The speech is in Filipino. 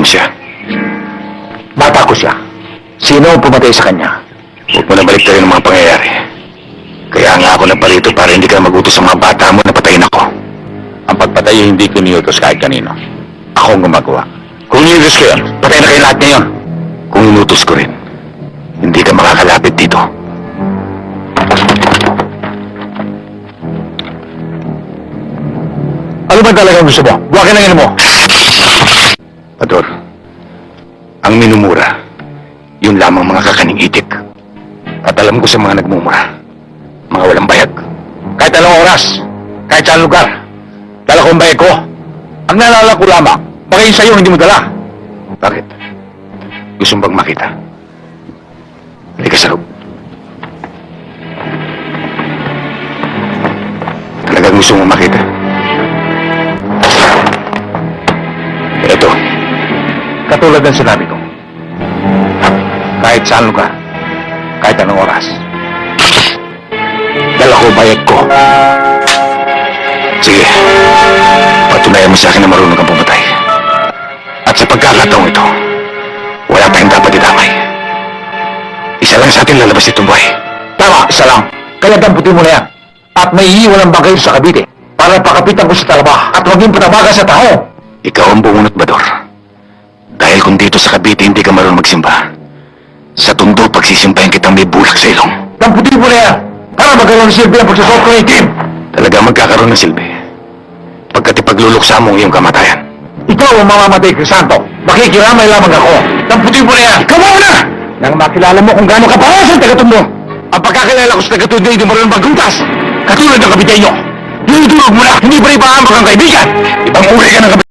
mo siya. Bata ko siya. Sino ang pumatay sa kanya? Huwag mo na balik rin ang mga pangyayari. Kaya nga ako naparito para hindi ka magutos sa mga bata mo na patayin ako. Ang pagpatay ay hindi ko niutos kahit kanino. Ako ang gumagawa. Kung inutos ko yun, patay na kayo lahat ngayon. Kung inutos ko rin, hindi ka makakalapit dito. Ano ba talaga gusto mo? Buwakin ang ino mo! Pador, ang minumura, yun lamang mga kakaning itik. At alam ko sa mga nagmumura, mga walang bayag. Kahit anong oras, kahit saan lugar, dala ko ang bayag ko. Ang naalala ko lamang, pagayon sa'yo hindi mo dala. Bakit? Gusto mo bang makita? Halika sa loob. Talagang gusto mo makita? Ito. Katulad ng sinabi ko. Kahit saan lugar, kahit anong oras, dala ko ang bayag ko. Sige. Patunayan mo sa akin na marunong kang pumatay. At sa pagkakataong ito, wala tayong dapat idamay. Isa lang sa atin lalabas itong buhay. Tama, isa lang. Kaya damputin mo na yan. At may iiwan ang bagay sa Cavite para pakapitan ko sa talaba at maging patabaga sa tao. Ikaw ang bumunot, Bador. Dahil kung dito sa Cavite hindi ka marunong magsimba, sa Tondo pagsisimbahin kitang may bulak sa ilong. Damputin mo na yan para magkaroon ng silbi ang pagsusot ko ng itim. Talaga magkakaroon ng silbi. Pagkat ipagluluksa mo ang iyong kamatayan. Ikaw ang mamamatay, Crisanto. Makikiramay lamang ako. Damputin mo na yan. Ikaw na! Nang makilala mo kung gaano kapalas ang taga-Tondo. Ang pagkakilala ko sa taga-Tondo hindi marunong magkuntas. Katulad ng kapitay nyo. Dinudurog mo na, hindi pa rin pahamak ang kaibigan. Ibang uri ka ng